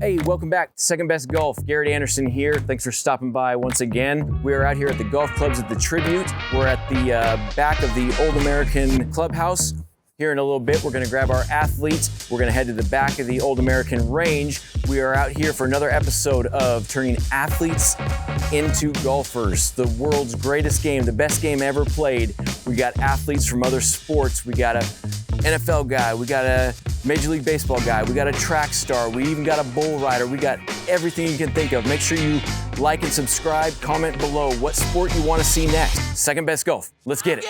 Hey, welcome back to Second Best Golf. Garrett Anderson here. Thanks for stopping by once again. We are out here at the golf clubs at the Tribute. We're at the back of the Old American Clubhouse. Here in a little bit, we're gonna grab our athletes. We're gonna head to the back of the Old American Range. We are out here for another episode of turning athletes into golfers. The world's greatest game, the best game ever played. We got athletes from other sports. We got a NFL guy, we got a Major League Baseball guy, we got a track star, we even got a bull rider, we got everything you can think of. Make sure you like and subscribe, comment below what sport you want to see next. Second Best Golf, let's get it.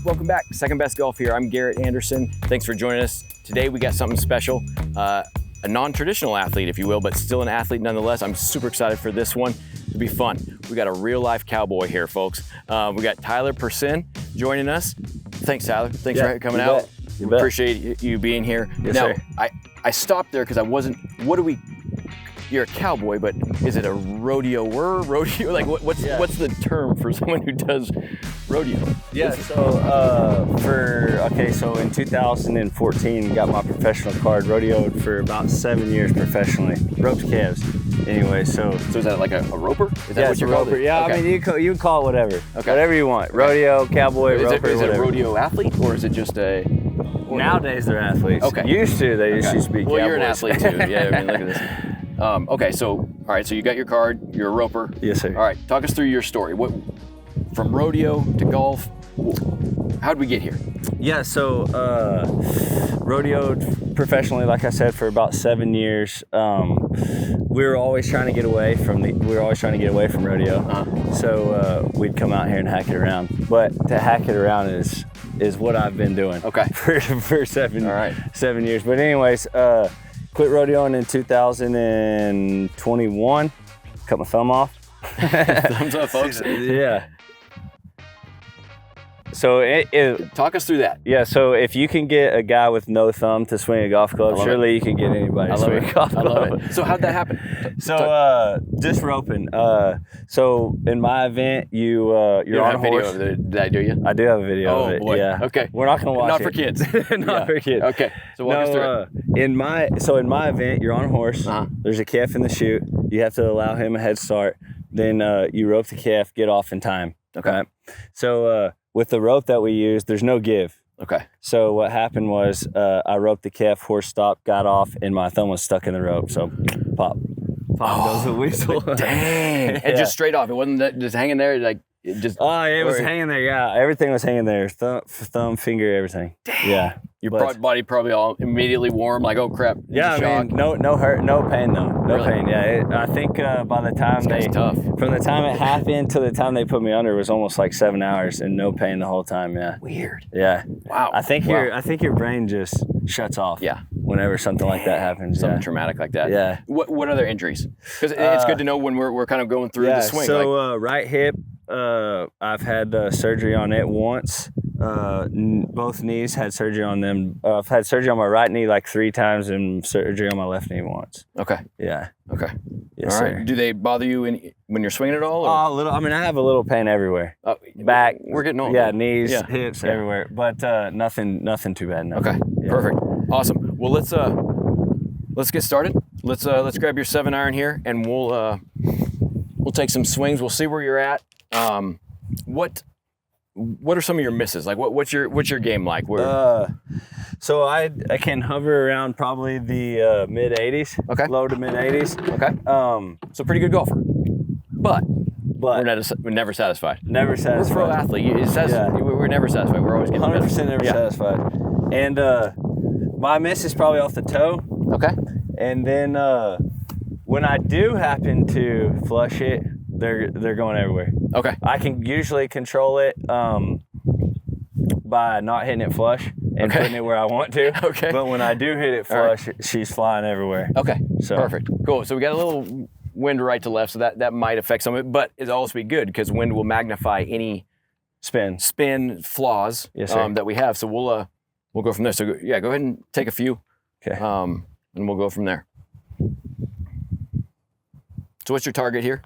Welcome back, Second Best Golf here. I'm Garrett Anderson. Thanks for joining us. Today we got something special, a non-traditional athlete, if you will, but still an athlete nonetheless. I'm super excited for this one. It'll be fun. We got a real life cowboy here, folks. We got Tyler Prcin joining us. Thanks, Tyler. Thanks for coming out. We appreciate you being here. Yes, now, sir. I stopped there because I wasn't, you're a cowboy, but is it a rodeoer? Rodeo? Like what's the term for someone who does rodeo? Yeah, so in 2014, got my professional card, rodeoed for about 7 years professionally, roped calves. Anyway, so is that like a roper? Is that what it's you a roper. Yeah, okay. I mean, you can call it whatever. Okay. Whatever you want. Rodeo, cowboy, roper, is it a whatever. rodeo athlete or is it just a... Nowadays they're athletes. Okay. Used to be cowboys. Well, you're an athlete too. Yeah, I mean, look at this. Okay, so, all right, so you got your card, you're a roper. Yes, sir. All right, talk us through your story. What, from rodeo to golf, how'd we get here? Yeah, so rodeoed professionally, like I said, for about 7 years. We were always trying to get away from rodeo. Uh-huh. So we'd come out here and hack it around. But to hack it around is what I've been doing. Okay. For 7 years. But anyways, quit rodeoing in 2021. Cut my thumb off. Thumbs up, folks. Yeah. So talk us through that. Yeah, so if you can get a guy with no thumb to swing a golf club, surely you can get anybody to swing a golf club. I love it. So how'd that happen? So just roping. So in my event, you're on a horse. Video of it, did I do you? I do have a video of it. Boy. Yeah. Okay. We're not gonna watch Not it. for kids. Not for kids. Okay. So walk us through it. In my event, you're on a horse. Uh-huh. There's a calf in the chute. You have to allow him a head start. Then you rope the calf, get off in time. Okay. Right? So with the rope that we use, there's no give. Okay. So what happened was I roped the calf, horse stopped, got off, and my thumb was stuck in the rope. So pop goes the whistle. Dang. And just straight off. It wasn't just hanging there like it just. Oh, it was hanging there. Yeah, everything was hanging there. Thumb, finger, everything. Dang. Yeah. Your body probably all immediately warm, like, oh crap. Yeah, I mean, no hurt, no pain though. No Really? pain. Yeah, I think by the time from the time it happened to the time they put me under was almost like 7 hours and no pain the whole time. Yeah. Weird. Yeah. Wow. I think your brain just shuts off. Yeah. Whenever something like that happens. Something traumatic like that. Yeah. What other injuries? Because it's good to know when we're kind of going through the swing. So right hip, I've had surgery on it once. Both knees had surgery on them. I've had surgery on my right knee like 3 times and surgery on my left knee once. Okay. Yeah. Okay. Yes, all right. sir. Do they bother you when you're swinging at all? Or? Oh, a little. I mean, I have a little pain everywhere. Back. We're getting old. Yeah, knees, hips, everywhere. But nothing too bad. No. Okay. Yeah. Perfect. Awesome. Well, let's get started. Let's grab your 7-iron here, and we'll take some swings. We'll see where you're at. What are some of your misses? Like what's your game like? So I can hover around probably the mid 80s. Okay. Low to mid 80s. Okay. So pretty good golfer. But we're never satisfied. Never satisfied. We're a pro athlete. We're never satisfied. We're always getting 100% never satisfied. And my miss is probably off the toe. Okay. And then when I do happen to flush it, they're going everywhere. Okay. I can usually control it by not hitting it flush and putting it where I want to. Okay. But when I do hit it flush, she's flying everywhere. Okay. So perfect. Cool. So we got a little wind right to left, so that might affect some of it, but it'll also be good because wind will magnify any spin flaws that we have. So we'll go from there. So yeah, go ahead and take a few, Okay. and we'll go from there. So what's your target here?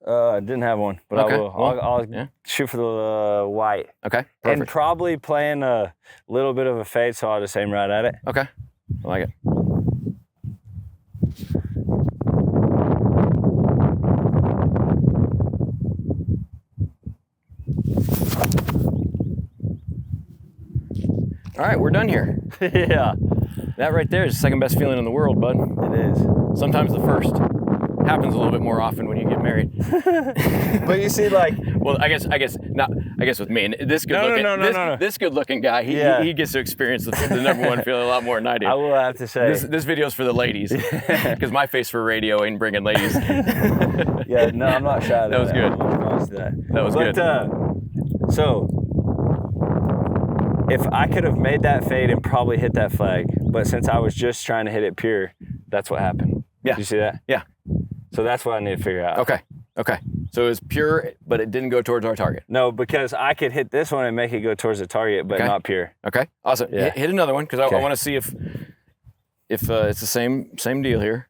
I didn't have one, but Okay, I will. well, I'll shoot for the white. Okay, And perfect. probably playing a little bit of a fade, so I'll just aim right at it. Okay, I like it. All right, we're done here. Yeah, That right there is the second best feeling in the world, bud. it is. Sometimes the first. Happens a little bit more often when you get married. But you see, like, Well, I guess not. I guess with me and this good looking, No. this good looking guy, he gets to experience the number one feeling a lot more than I do. I will have to say, This video's for the ladies, because my face for radio ain't bringing ladies. yeah, no, I'm not shy of That was good. I promise that. That was good. So, if I could have made that fade and probably hit that flag, but since I was just trying to hit it pure, that's what happened. Yeah. Did you see that? Yeah. So that's what I need to figure out. Okay. So it was pure, but it didn't go towards our target. No, because I could hit this one and make it go towards the target, but Okay. not pure. Okay. Awesome. Yeah. Hit another one, because I Okay. want to see if it's the same deal here.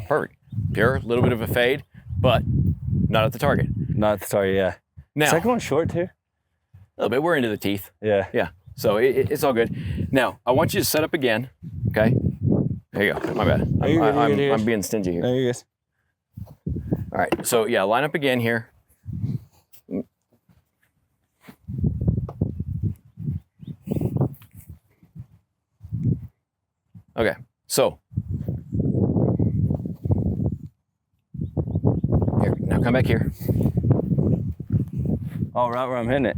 Perfect. Pure, a little bit of a fade, but not at the target. Not at the target, yeah. Now, Second one short too? a little bit. We're into the teeth. Yeah. Yeah. So it's all good. Now, I want you to set up again. Okay. There you go. My bad. I'm being stingy here. There you go. All right. So yeah, line up again here. Okay. So here, now come back here. Oh, right where I'm hitting it.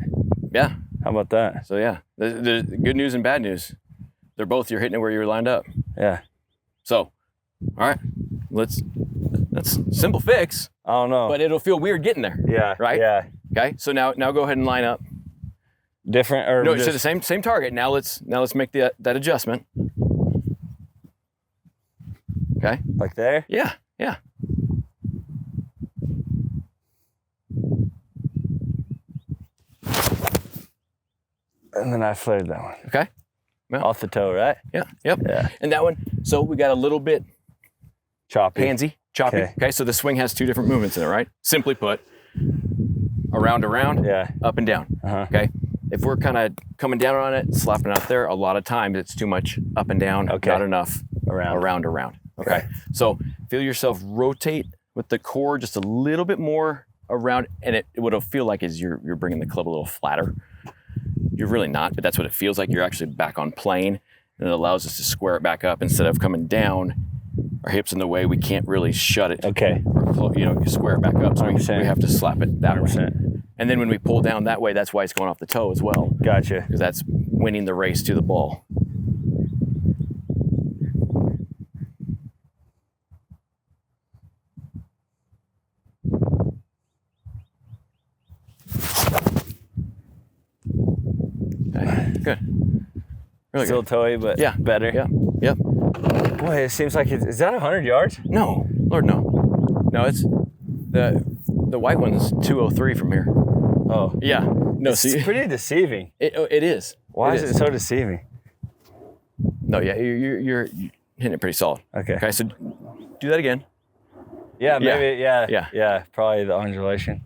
Yeah. How about that? So yeah, there's good news and bad news. They're both, you're hitting it where you were lined up. Yeah. So, all right, that's simple fix, I don't know. but it'll feel weird getting there. yeah. Right? Yeah. Okay. So now go ahead and line up. Different or No, just, so the same target. Now let's make that adjustment. Okay. like there? Yeah. Yeah. And then I flared that one. Okay. Well, Off the toe, right? yeah. Yep. Yeah. And that one. So we got a little bit Choppy. handsy, choppy. Okay. Okay. So the swing has two different movements in it, right? Simply put, around, Yeah. up and down. Uh-huh. Okay. If we're kind of coming down on it, slapping out there, a lot of times it's too much up and down, Okay. not enough Around. around. Okay. So feel yourself rotate with the core just a little bit more around, and it what'll feel like is you're bringing the club a little flatter. You're really not, but that's what it feels like. You're actually back on plane, and it allows us to square it back up instead of coming down. Our hips in the way, we can't really shut it Okay. or square it back up. So we 100%. have to slap it that way. 100%. And then when we pull down that way, that's why it's going off the toe as well, Gotcha. because that's winning the race to the ball. Okay, good. Really Still good. toey, but Yeah. better. Yeah. Yep. Boy, it seems like is that 100 yards? No, Lord, no. No, it's the white one's 203 from here. Oh. Yeah. No, It's see, pretty deceiving. it is. Why It is it so deceiving? No, yeah, you're hitting it pretty solid. Okay. Okay, so do that again. Yeah, maybe. Yeah. Yeah. Yeah. Probably the undulation.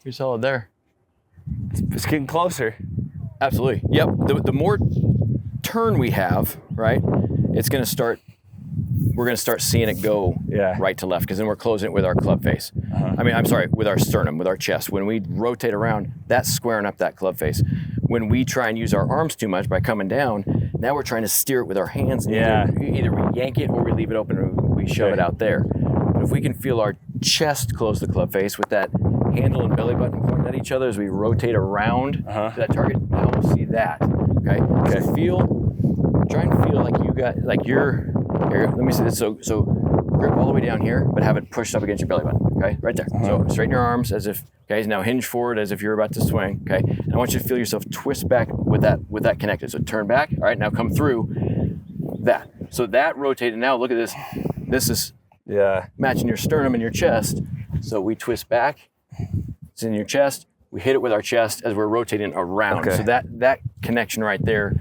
You're solid there. It's getting closer. Absolutely. Yep. The more turn we have, right, it's going to start. We're going to start seeing it go Yeah. right to left, because then we're closing it with our club face. I mean, I'm sorry, with our sternum, with our chest. When we rotate around, that's squaring up that club face. When we try and use our arms too much by coming down, now we're trying to steer it with our hands. Yeah. Either we yank it or we leave it open and we shove it out there. But if we can feel our chest close the club face with that handle and belly button pointing at each other as we rotate around to that target, now we'll see that. Okay. So try and feel like you got, like you're, here, let me see this. So grip all the way down here, but have it pushed up against your belly button, okay? Right there. So straighten your arms as if, okay, now hinge forward as if you're about to swing, okay? And I want you to feel yourself twist back with that connected. So turn back, all right, now come through that. So that rotated, now look at this. This is matching your sternum and your chest. So we twist back, it's in your chest, we hit it with our chest as we're rotating around. Okay. So that connection right there,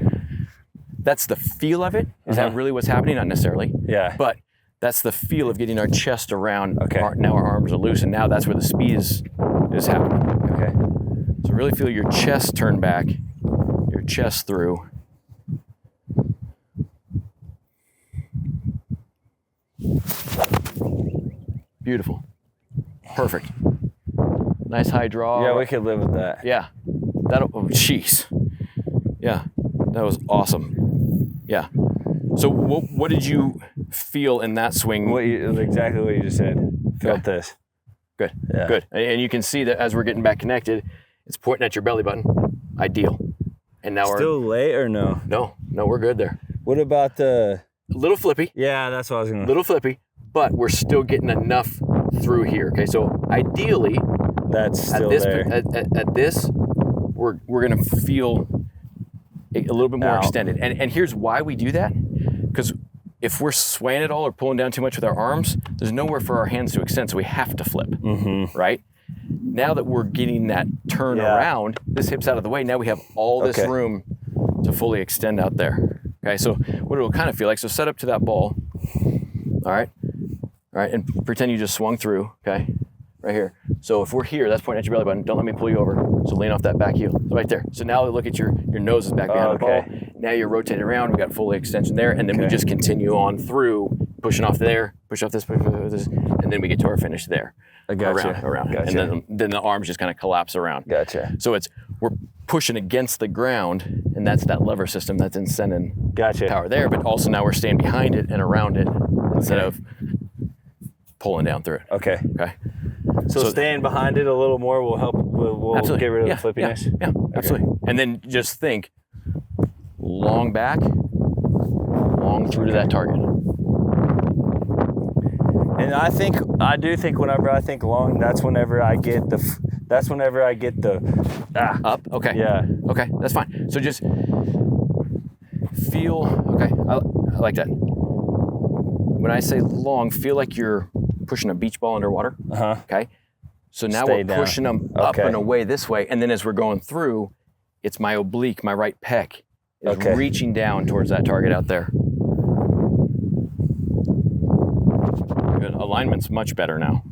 that's the feel of it. Is that really what's happening? Not necessarily. Yeah. But that's the feel of getting our chest around. Okay. Now our arms are loose, and now that's where the speed is happening. Okay. So really feel your chest turn back, your chest through. Beautiful. Perfect. Nice high draw. Yeah, we could live with that. Yeah. That'll, oh, jeez. Yeah, that was awesome. Yeah. So what did you feel in that swing? Exactly what you just said. Felt Okay. this. Good, Yeah. good. And you can see that as we're getting back connected, it's pointing at your belly button. Ideal. And now Still late or no? No, we're good there. What about the? A little flippy, Yeah, that's what I was gonna. little flippy, but we're still getting enough through here. Okay, so ideally, That's still at this there. at this, we're gonna feel a little bit more Out. extended. And here's why we do that, because if we're swaying it all or pulling down too much with our arms, there's nowhere for our hands to extend, so we have to flip, right? Now that we're getting that turn around, this hip's out of the way, now we have all this room to fully extend out there. Okay, so what it'll kind of feel like, so set up to that ball, all right, and pretend you just swung through, okay, right here. So if we're here, that's pointing at your belly button, don't let me pull you over, so lean off that back heel, so right there. So now look at your nose is back behind the ball, now you're rotating around, we got full extension there, and then we just continue on through, pushing off there, push off this, and then we get to our finish there. I gotcha. Around. Gotcha. And then the arms just kind of collapse around. Gotcha. So we're pushing against the ground, and that's that lever system that's sending power there, but also now we're staying behind it and around it instead of pulling down through it. Okay. Okay. So staying behind it a little more will help. We'll get rid of the flippiness. Yeah, absolutely. And then just think long back, long through to that target. And I do think whenever I think long, that's whenever I get the Up. Okay. Yeah. Okay, that's fine. So just feel. Okay, I like that. When I say long, feel like you're pushing a beach ball underwater. Okay. So now Stay we're down. pushing them up and away this way, and then as we're going through, it's my oblique, my right pec, is reaching down towards that target out there. Good. Alignment's much better now.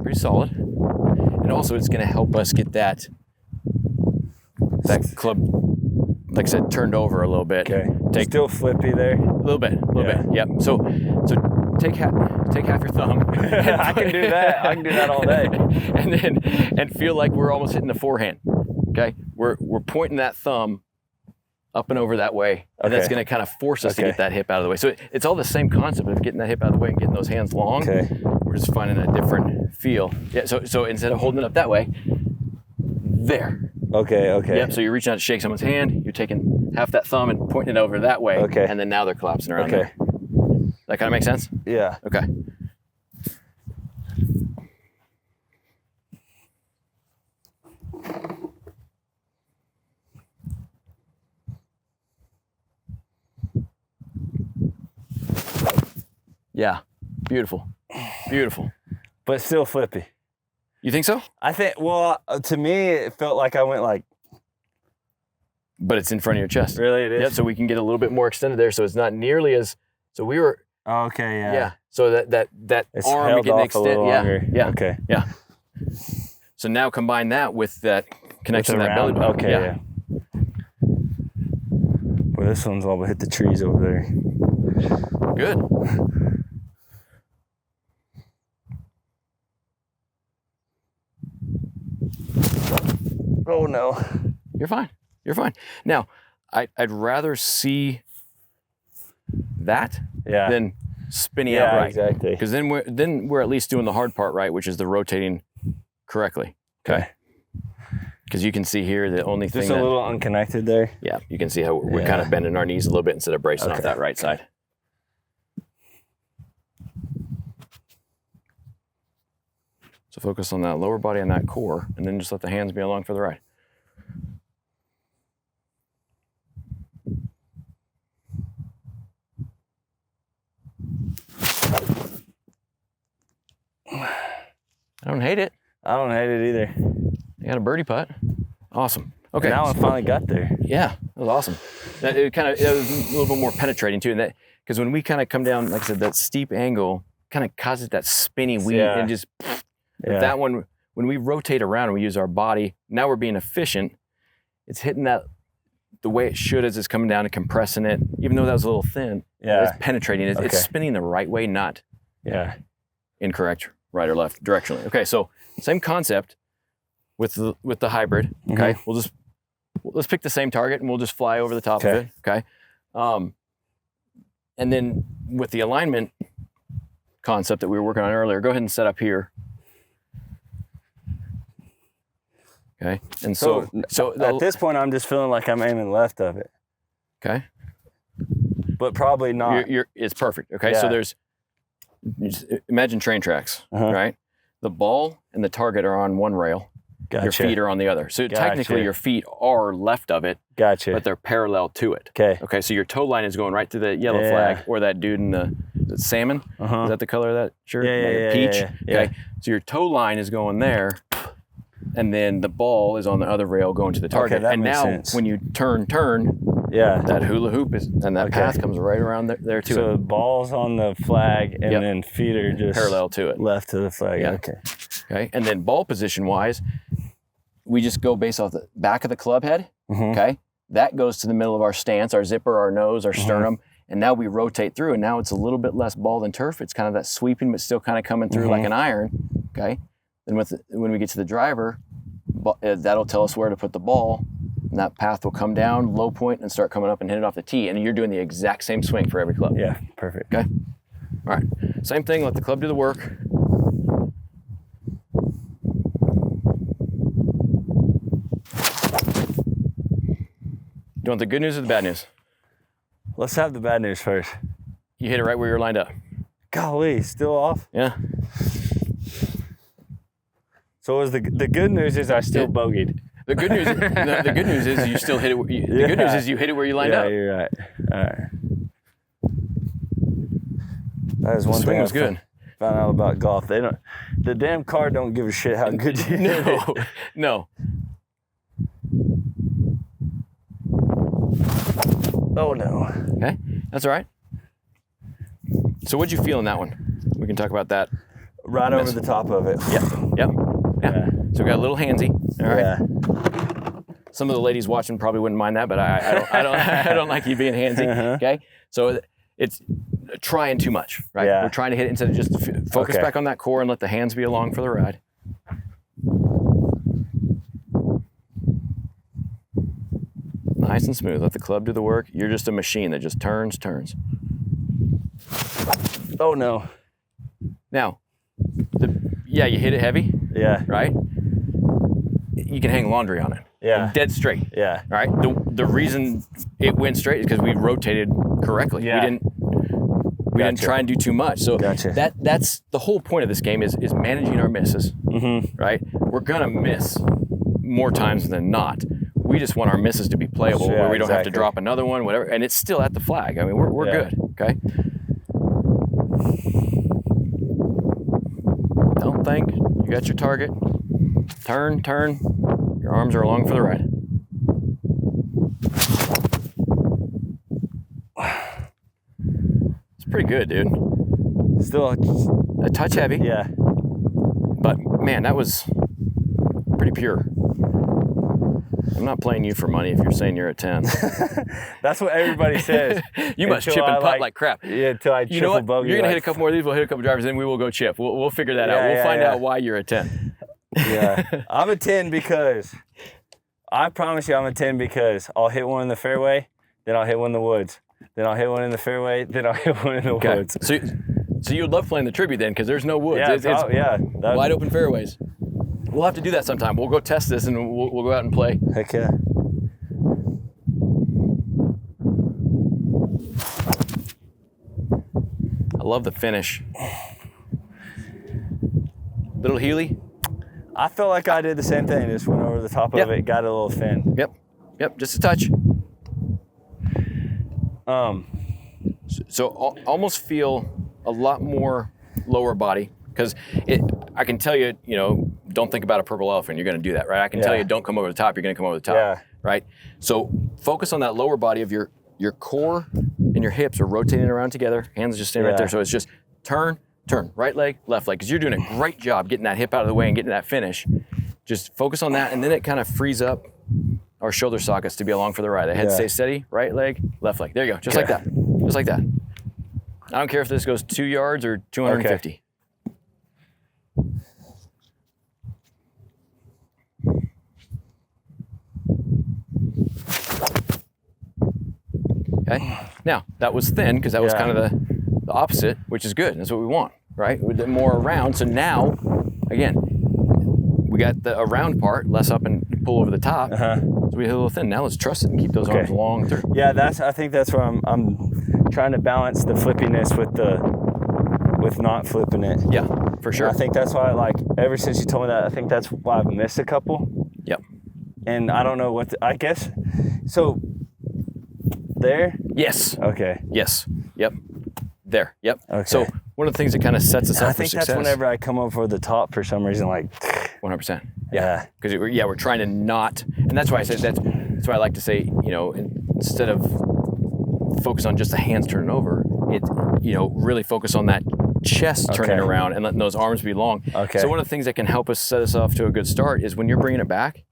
Pretty solid. And also it's going to help us get that club, like I said, turned over a little bit. Okay. Still flippy there. A little bit. Yep. So take half your thumb. I can do that. I can do that all day. and feel like we're almost hitting the forehand. Okay. We're pointing that thumb up and over that way, and that's going to kind of force us to get that hip out of the way. So it's all the same concept of getting that hip out of the way and getting those hands long. We're just finding a different feel. Yeah. So instead of holding it up that way, there. Okay. Yep. So you're reaching out to shake someone's hand. You're taking half that thumb and pointing it over that way. And then now they're collapsing around there. That kind of makes sense? Yeah. Okay. Yeah. Beautiful. Beautiful. But still flippy. You think so? I think, well, to me, it felt like I went like. But it's in front of your chest. Really, it is? Yep, so we can get a little bit more extended there, so it's not nearly as, so we were. Okay, yeah. So that It's arm held getting off extended. a little longer. Yeah. Okay. Yeah. So now combine that with that connection to that belly button. Okay, yeah. Well, this one's all but hit the trees over there. Good. Oh no. You're fine. You're fine. Now, I'd rather see that than spinning out right. Exactly. Because then we're at least doing the hard part right, which is the rotating correctly. Okay. Because you can see here the only thing Just a little unconnected there. Yeah, you can see how we're kind of bending our knees a little bit instead of bracing off that right side. So focus on that lower body and that core, and then just let the hands be along for the ride. I don't hate it. I don't hate it either. You got a birdie putt. Awesome. Okay. Now I finally got there. Yeah, that was awesome. It was a little bit more penetrating too, and that because when we kind of come down, like I said, that steep angle kind of causes that spinny weave and just that one. When we rotate around and we use our body, now we're being efficient. It's hitting that the way it should as it's coming down and compressing it. Even though that was a little thin, it's penetrating. It's spinning the right way, not incorrect, right or left directionally. Okay, so same concept with the hybrid. Okay, let's pick the same target and we'll just fly over the top of it. Okay, and then with the alignment concept that we were working on earlier, go ahead and set up here. Okay, and so at this point, I'm just feeling like I'm aiming left of it. Okay, but probably not. It's perfect. Okay, so imagine train tracks, right? The ball and the target are on one rail. Your feet are on the other. So technically, your feet are left of it. But they're parallel to it. Okay, so your toe line is going right to the yellow flag, or that dude in the salmon. Is that the color of that shirt? Peach. Okay, so your toe line is going there. And then the ball is on the other rail going to the target. And now when you turn, that hula hoop and that path comes right around there too. So the ball's on the flag and then feet are just parallel to it. Left to the flag. Okay. And then ball position wise, we just go based off the back of the club head. Okay. That goes to the middle of our stance, our zipper, our nose, our sternum. And now we rotate through, and now it's a little bit less ball than turf. It's kind of that sweeping, but still kind of coming through like an iron. Okay. Then when we get to the driver, that'll tell us where to put the ball, and that path will come down, low point, and start coming up and hit it off the tee. And you're doing the exact same swing for every club. Yeah, perfect. Okay. All right. Same thing. Let the club do the work. Do you want the good news or the bad news? Let's have the bad news first. You hit it right where you're lined up. Golly, still off? Yeah. So the good news is I still bogeyed. The good news, the good news is you still hit it. The good news is you hit it where you lined up. Yeah, you're right. All right. That is one thing was good. Found out about golf. The damn car don't give a shit how good you hit. No. Oh no. Okay, that's all right. So what'd you feel in that one? We can talk about that. Right over the top of it. Yep. So we got a little handsy. All right. Yeah. Some of the ladies watching probably wouldn't mind that, but I don't like you being handsy. Okay. So it's trying too much, right? Yeah. We're trying to hit it instead of just focus back on that core and let the hands be along for the ride. Nice and smooth. Let the club do the work. You're just a machine that just turns. Oh no. Now, you hit it heavy. Yeah. Right? You can hang laundry on it. Yeah. Dead straight. Yeah. All right. The reason it went straight is because we rotated correctly. Yeah. We didn't try and do too much. So that's the whole point of this game is managing our misses. Right? We're gonna miss more times than not. We just want our misses to be playable, where we don't have to drop another one, whatever. And it's still at the flag. I mean, we're good. Okay. Don't think. You got your target. Turn. Your arms are along for the ride. It's pretty good, dude. Still a touch heavy. Yeah. But man, that was pretty pure. I'm not playing you for money if you're saying you're a 10. That's what everybody says. You must chip and putt like crap. Yeah, until I you know what? Bogey. You're going to hit a couple more of these, we'll hit a couple drivers, then we will go chip. We'll figure that out. We'll find out why you're a 10. Yeah. I'm a 10 because, I promise you I'm a 10 because I'll hit one in the fairway, then I'll hit one in the woods. Then I'll hit one in the fairway, then I'll hit one in the woods. So you would love playing the tribute then because there's no woods. Yeah, it's wide open fairways. We'll have to do that sometime. We'll go test this and we'll go out and play. Heck yeah. I love the finish. Little Healy. I felt like I did the same thing. Just went over the top of it, got a little thin. Yep, just a touch. So almost feel a lot more lower body, because I can tell you, don't think about a purple elephant. You're going to do that, right? I can tell you, don't come over the top. You're going to come over the top, right? So focus on that lower body of your core and your hips are rotating around together. Hands just staying right there. So it's just turn, right leg, left leg, because you're doing a great job getting that hip out of the way and getting that finish. Just focus on that, and then it kind of frees up our shoulder sockets to be along for the ride. The head stays steady, right leg, left leg. There you go, just like that, just like that. I don't care if this goes 2 yards or 250. Okay, now that was thin because that was kind of the opposite, which is good. That's what we want, right? We did more around, so now, again, we got the around part, less up and pull over the top. So we hit a little thin. Now let's trust it and keep those arms long through. Yeah, I think that's where I'm trying to balance the flippiness with not flipping it. Yeah, for sure. And I think that's why, ever since you told me that, I think that's why I've missed a couple. Yep. And I don't know I guess, so there? Yes. Okay. Yes. Yep. There. Yep. Okay. So one of the things that kind of sets us up for success. I think that's whenever I come over the top for some reason, 100%. Yeah. Because we're trying to not, and that's why I said that's why I like to say, instead of focus on just the hands turning over, really focus on that chest turning around and letting those arms be long. Okay. So one of the things that can help us set us off to a good start is when you're bringing it back,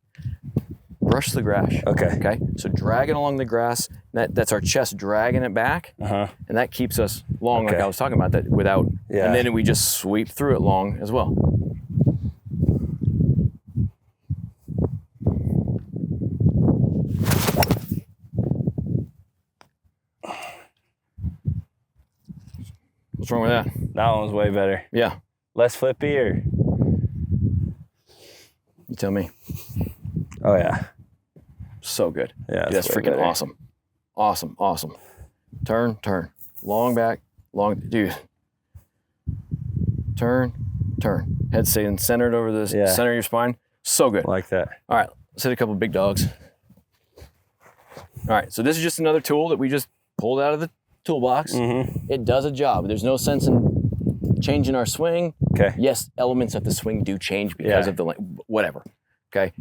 brush the grass. Okay. So drag it along the grass. That's our chest dragging it back, and that keeps us long, like I was talking about that without. Yeah. And then we just sweep through it long as well. What's wrong with that? That one's way better. Yeah. Less flippy, or? You tell me. Oh yeah. So good. Yeah, that's freaking better. Awesome. Turn. Long back, long, dude. Turn. Head staying centered over the center of your spine. So good. Like that. All right, let's hit a couple big dogs. All right, so this is just another tool that we just pulled out of the toolbox. It does a job. There's no sense in changing our swing. Okay. Yes, elements of the swing do change because of the whatever. Okay.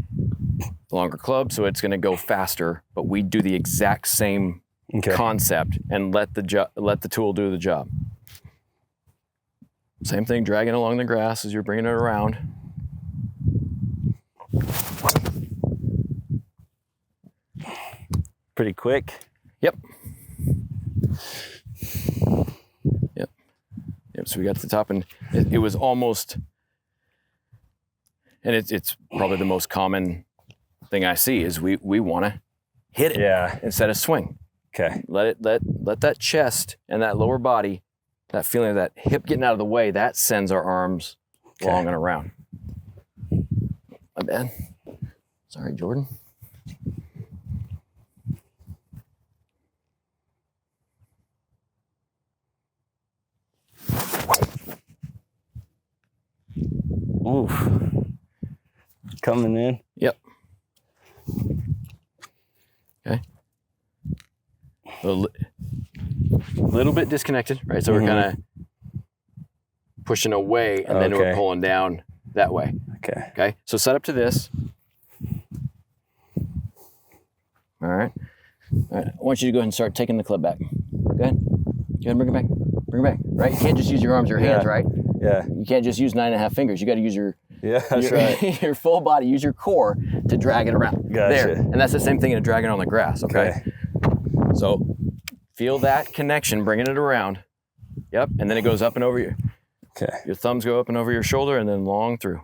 Longer club, so it's going to go faster, but we do the exact same concept and let the tool do the job. Same thing, dragging along the grass as you're bringing it around. Pretty quick. Yep. So we got to the top, and it was almost, and it's probably the most common thing I see is we want to hit it instead of swing. Okay. Let that chest and that lower body, that feeling of that hip getting out of the way, that sends our arms long and around. My bad. Sorry, Jordan. Oof. Coming in. Yep. Okay. A little bit disconnected, right? So we're kind of pushing away, and then we're pulling down that way. Okay. So set up to this. All right. I want you to go ahead and start taking the club back. Go ahead, bring it back. Right? You can't just use your arms or hands, right? Yeah. You can't just use 9.5 fingers. You got to use your right. your full body. Use your core to drag it around. Gotcha. There, and that's the same thing in dragging on the grass. Okay. So feel that connection, bringing it around. Yep. And then it goes up and over you. Okay. Your thumbs go up and over your shoulder, and then long through.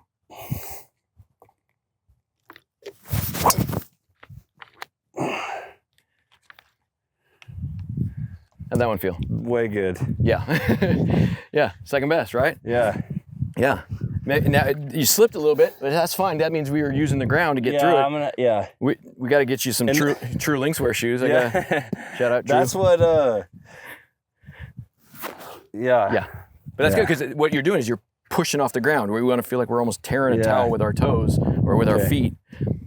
How'd that one feel? Way good. Yeah. Yeah. Second best, right? Yeah. Yeah. Now, you slipped a little bit, but that's fine. That means we were using the ground to get through it. We got to get you some true Lynxwear shoes. I got shout out Drew. That's what, Yeah. But that's good because what you're doing is you're pushing off the ground. We want to feel like we're almost tearing a towel with our toes or with our feet.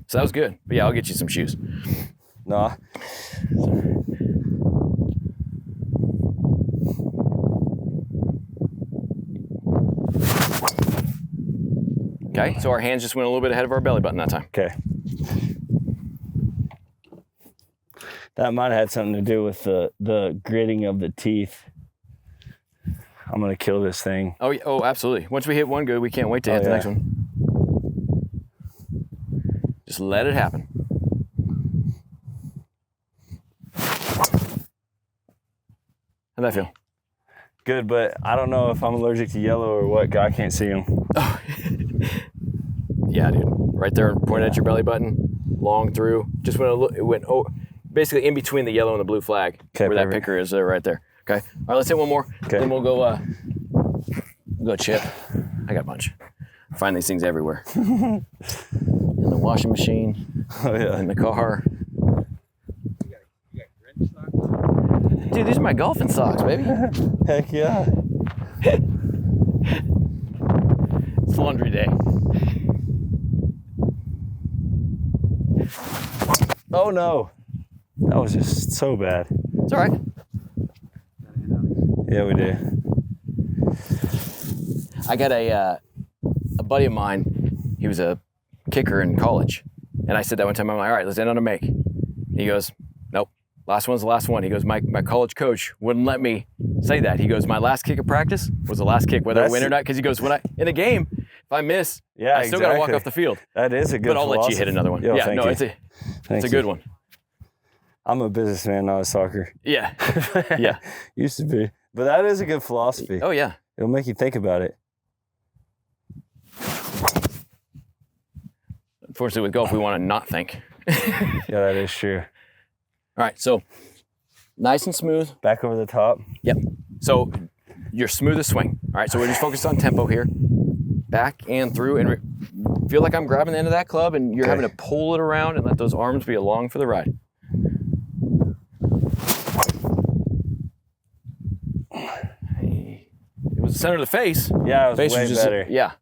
So that was good. But yeah, I'll get you some shoes. No. Okay, so our hands just went a little bit ahead of our belly button that time. Okay. That might have had something to do with the gritting of the teeth. I'm gonna kill this thing. Oh, absolutely. Once we hit one good, we can't wait to hit the next one. Just let it happen. How'd that feel? Good, but I don't know if I'm allergic to yellow or what. I can't see them. Oh. Yeah, dude. Right there, pointing at your belly button, long through. Just went basically in between the yellow and the blue flag, where that picker is right there. Okay. All right, let's hit one more. Okay. Then we'll go chip. I got a bunch. Find these things everywhere. In the washing machine. Oh yeah. In the car. Dude, these are my golfing socks, baby. Heck yeah. It's laundry day. Oh no. That was just so bad. It's all right. Yeah, we do. I got a buddy of mine. He was a kicker in college. And I said that one time, I'm like, all right, let's end on a make. He goes, nope. Last one's the last one. He goes, my college coach wouldn't let me say that. He goes, my last kick of practice was the last kick, whether I win or not. Because he goes, in a game, if I miss, I still got to walk off the field. That is a good But I'll let you hit another one. Yo, yeah, no, it's a good one. I'm a businessman, not a soccer. Yeah. Yeah. Used to be. But that is a good philosophy. Oh, yeah. It'll make you think about it. Unfortunately, with golf, we want to not think. Yeah, that is true. All right, so nice and smooth. Back over the top. Yep. So your smoothest swing. All right, so we're just focused on tempo here. Back and through, and feel like I'm grabbing the end of that club, and you're having to pull it around and let those arms be along for the ride. It was the center of the face. Yeah, it was way better. Yeah.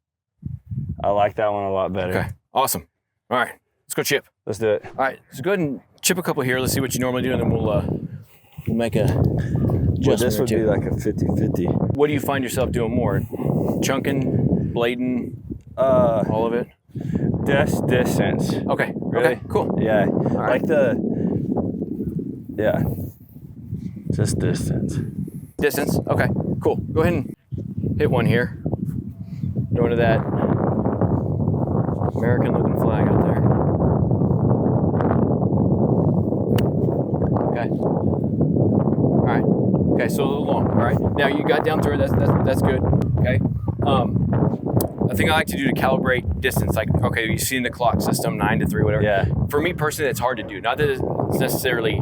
I like that one a lot better. Okay, awesome. All right, let's go chip. Let's do it. All right, so go ahead and chip a couple here. Let's see what you normally do, and then we'll make a adjustment. Well, this would be like a 50-50. What do you find yourself doing more? Chunking, blading, all of it? Distance. Okay, Really? Okay, cool. Yeah, right. Yeah, just distance. Distance, okay, cool. Go ahead and hit one here. Go into that American looking flag out there. Okay. All right. Okay, so a little long. All right. Now you got down through it. That's good. Okay. A thing I like to do to calibrate distance, like, okay, you see in the clock system 9 to 3, whatever. Yeah. For me personally, it's hard to do. Not that it's necessarily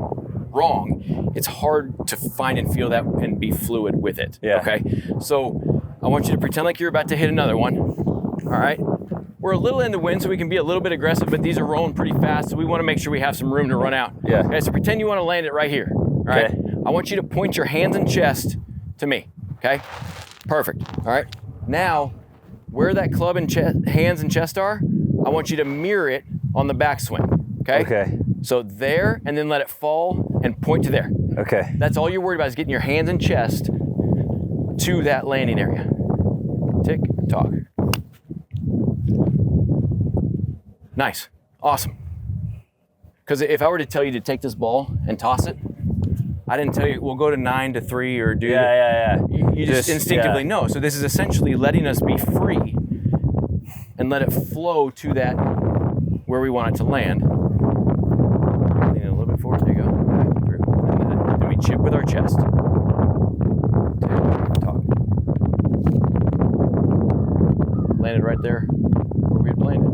wrong. It's hard to find and feel that and be fluid with it. Yeah. Okay. So I want you to pretend like you're about to hit another one. All right. We're a little in the wind, so we can be a little bit aggressive, but these are rolling pretty fast, so we want to make sure we have some room to run out. Yeah. Okay, so pretend you want to land it right here. All right. I want you to point your hands and chest to me. Okay. Perfect. All right. Now, where that club and hands and chest are, I want you to mirror it on the backswing. Okay. Okay. So there, and then let it fall and point to there. Okay. That's all you're worried about is getting your hands and chest to that landing area. Tick tock. Nice. Awesome. Because if I were to tell you to take this ball and toss it, I didn't tell you, we'll go to 9 to 3 or do Yeah. You just instinctively know. So this is essentially letting us be free and let it flow to that where we want it to land. Lean it a little bit forward. There you go. Back through. And then we chip with our chest. Tick tock. Landed right there where we had landed.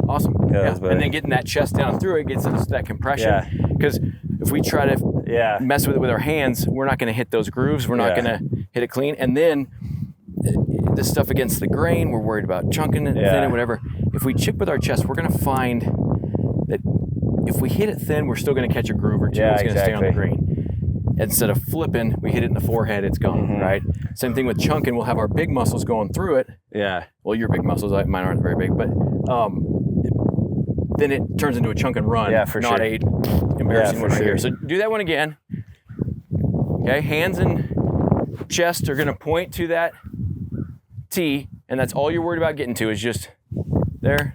Awesome. Yeah. And then getting that chest down through it gets us that compression. Yeah. Because if we try to mess with it with our hands, we're not going to hit those grooves. We're not going to hit it clean. And then this stuff against the grain. We're worried about chunking it thin and whatever. If we chip with our chest, we're gonna find that if we hit it thin, we're still gonna catch a groove or two. It's gonna stay on the grain. Instead of flipping, we hit it in the forehead, it's gone, right? Same thing with chunking. We'll have our big muscles going through it. Yeah. Well, your big muscles, mine aren't very big, but then it turns into a chunk and run, not a embarrassing one right here. So do that one again. Okay, hands and chest are gonna point to that T, and that's all you're worried about getting to is just there.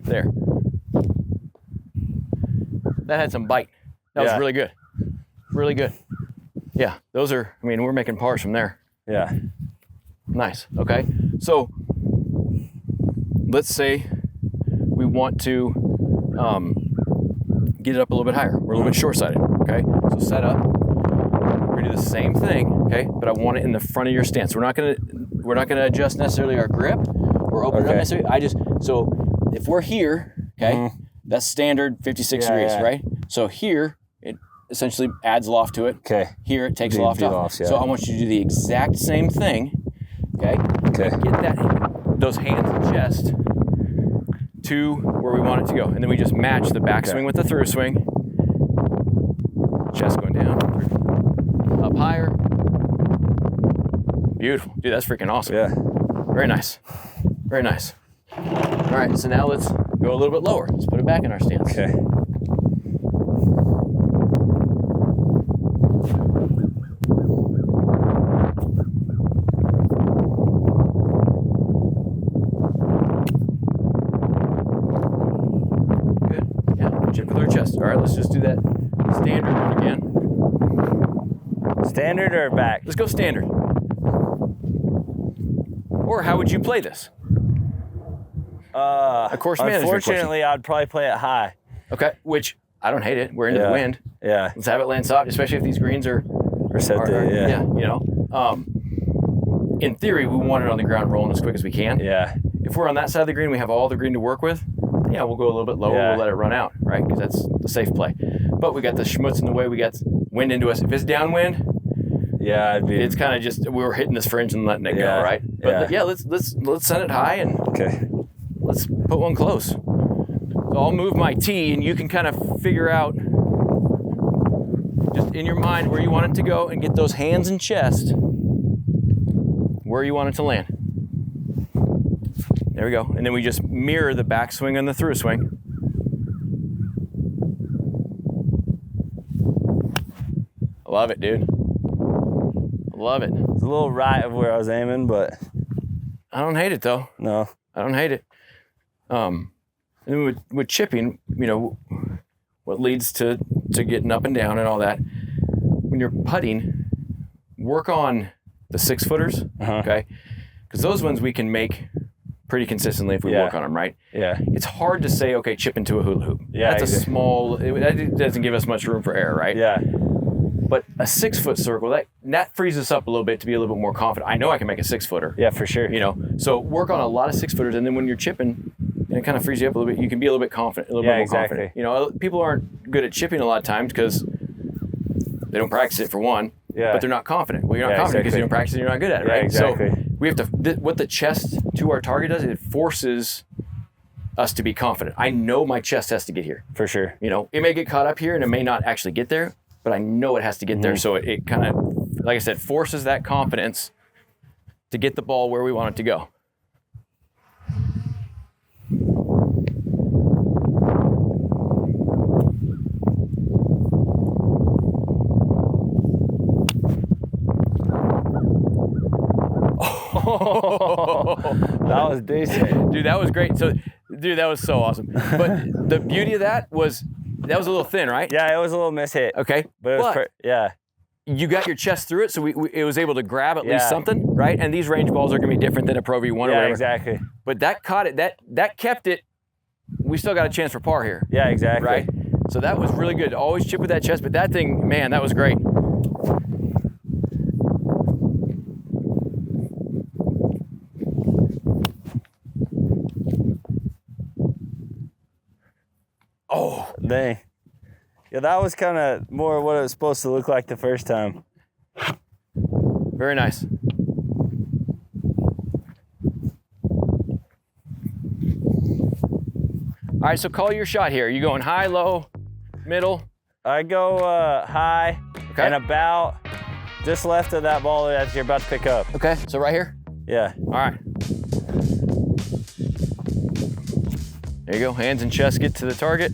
That had some bite. That was really good. Really good. Yeah, those are, I mean, we're making pars from there. Yeah. Nice, okay. So let's say we want to get it up a little bit higher. We're a little bit short-sighted, okay? So set up, we're gonna do the same thing, okay? But I want it in the front of your stance. We're not gonna adjust necessarily our grip or open it up necessarily. So if we're here, okay, that's standard 56 degrees, right? So here, it essentially adds loft to it. Okay. Here, it takes loft off. So I want you to do the exact same thing, okay? Get those hands and chest to where we want it to go. And then we just match the backswing with the through swing. Chest going down, up higher. Beautiful. Dude, that's freaking awesome. Yeah. Very nice. Very nice. All right, so now let's go a little bit lower. Let's put it back in our stance. Okay. All right, let's just do that standard one again. Standard or back? Let's go standard. Or how would you play this? Of course, unfortunately, I'd probably play it high. Okay, which I don't hate it. We're into the wind. Yeah. Let's have it land soft, especially if these greens are set you know. In theory, we want it on the ground rolling as quick as we can. Yeah. If we're on that side of the green, we have all the green to work with. Yeah, we'll go a little bit lower. We'll let it run out, right? Because that's the safe play. But we got the schmutz in the way. We got wind into us. If it's downwind, it's kind of just we were hitting this fringe and letting it go, right? But let's send it high and let's put one close. So I'll move my tee, and you can kind of figure out just in your mind where you want it to go, and get those hands and chest where you want it to land. There we go. And then we just mirror the backswing and the through swing. I love it, dude. I love it. It's a little right of where I was aiming, but I don't hate it though. No. I don't hate it. And then with chipping, you know, what leads to getting up and down and all that, when you're putting, work on the 6-footers, okay? Because those ones we can make pretty consistently if we work on them, right? Yeah. It's hard to say, okay, chip into a hula hoop. Yeah. That's a small, that doesn't give us much room for error, right? Yeah. But a 6-foot circle, that frees us up a little bit to be a little bit more confident. I know I can make a 6-footer. Yeah, for sure. You know, so work on a lot of 6-footers, and then when you're chipping, and it kind of frees you up a little bit, you can be a little bit confident, a little bit more confident. You know, people aren't good at chipping a lot of times because they don't practice it for one, but they're not confident. Well, you're not confident because you don't practice it, you're not good at it, right? Exactly. So we have to, what the chest to our target does, it forces us to be confident. I know my chest has to get here. For sure. You know, it may get caught up here and it may not actually get there, but I know it has to get there. So it kind of, like I said, forces that confidence to get the ball where we want it to go. That was decent. Dude, that was great. So, dude, that was so awesome. But the beauty of that was a little thin, right? Yeah, it was a little mishit. Okay. But it was you got your chest through it, so it was able to grab at least something, right? And these range balls are going to be different than a Pro V1 or whatever. Yeah, exactly. But that caught it. That kept it. We still got a chance for par here. Yeah, exactly. Right? So that was really good. Always chip with that chest, but that thing, man, that was great. Oh, dang. Yeah, that was kind of more what it was supposed to look like the first time. Very nice. All right, so call your shot here. Are you going high, low, middle? I go high and about just left of that ball that you're about to pick up. Okay, so right here? Yeah. All right. There you go, hands and chest get to the target.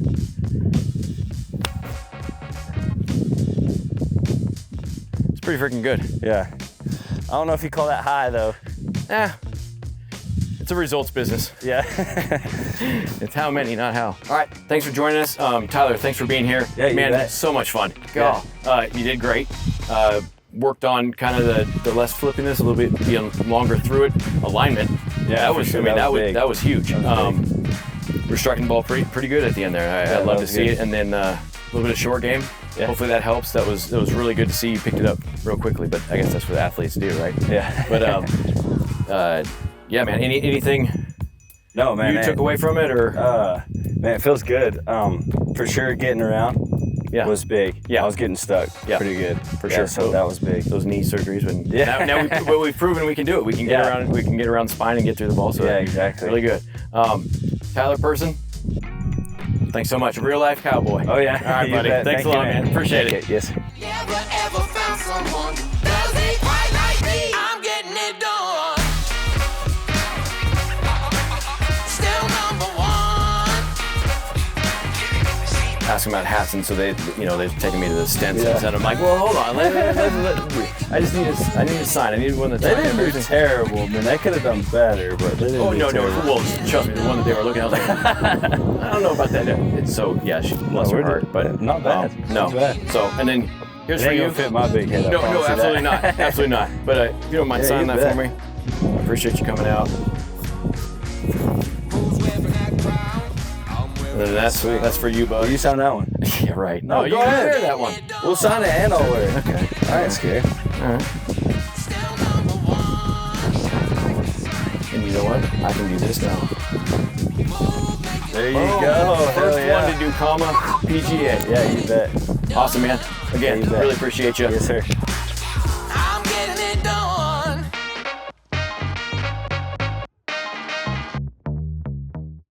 It's pretty freaking good. Yeah. I don't know if you call that high though. It's a results business. Yeah. It's how many, not how. All right, thanks for joining us. Tyler, thanks for being here. Yeah, you Man, bet. so much fun. Yeah. You did great. Worked on kind of the less flippiness, a little bit being longer through it. Alignment. Yeah, that was, sure. I mean, big. that was huge. Big. We're striking the ball pretty good at the end there. I'd love to see it. And then a little bit of short game. Yeah. Hopefully that helps. That was really good to see you picked it up real quickly, but I guess that's what athletes do, right? Yeah. But yeah, man, anything no, man, you took away from it, or? Man, it feels good. For sure, getting around was big. Yeah. I was getting stuck pretty good. For sure. So that was big. Those knee surgeries, when Yeah. we've proven we can do it. We can get around. We can get around the spine and get through the ball. So Yeah, exactly. Really good. Tyler Prcin, thanks so much. Real life cowboy. Oh yeah. All right, You buddy. bet. Thanks Thank a lot, you, man. Appreciate it. Yes. Never ever found someone does it quite like me. I'm getting it done. Still number one. Asking about hats, and so they've taken me to the stents, Yeah. and I'm like, well, hold on. I need a sign. I need one that's They didn't do terrible, man. They could have done better, but they didn't Oh do no, terrible. well, trust me, the one that they were looking at, I was like, I don't know about that. It's so, yeah, she bless her heart, but not bad. no. Not bad. So, and then here's It for ain't you. gonna fit my big head. I No, promise you absolutely that. not, absolutely not. But if you don't mind Yeah, signing you that for bet. me, I appreciate you coming out. And then that's for you, bud. You sign that one. Yeah, right. No, Oh, you go can ahead. wear that one. We'll sign it and I'll wear it. Okay. I ain't scared. All right. Still number one. And you know what? I can do this now. There you go. First Hell yeah. one to do PGA. Yeah, you bet. Awesome, man. Again, Yeah, you bet. really appreciate you. Yes, sir.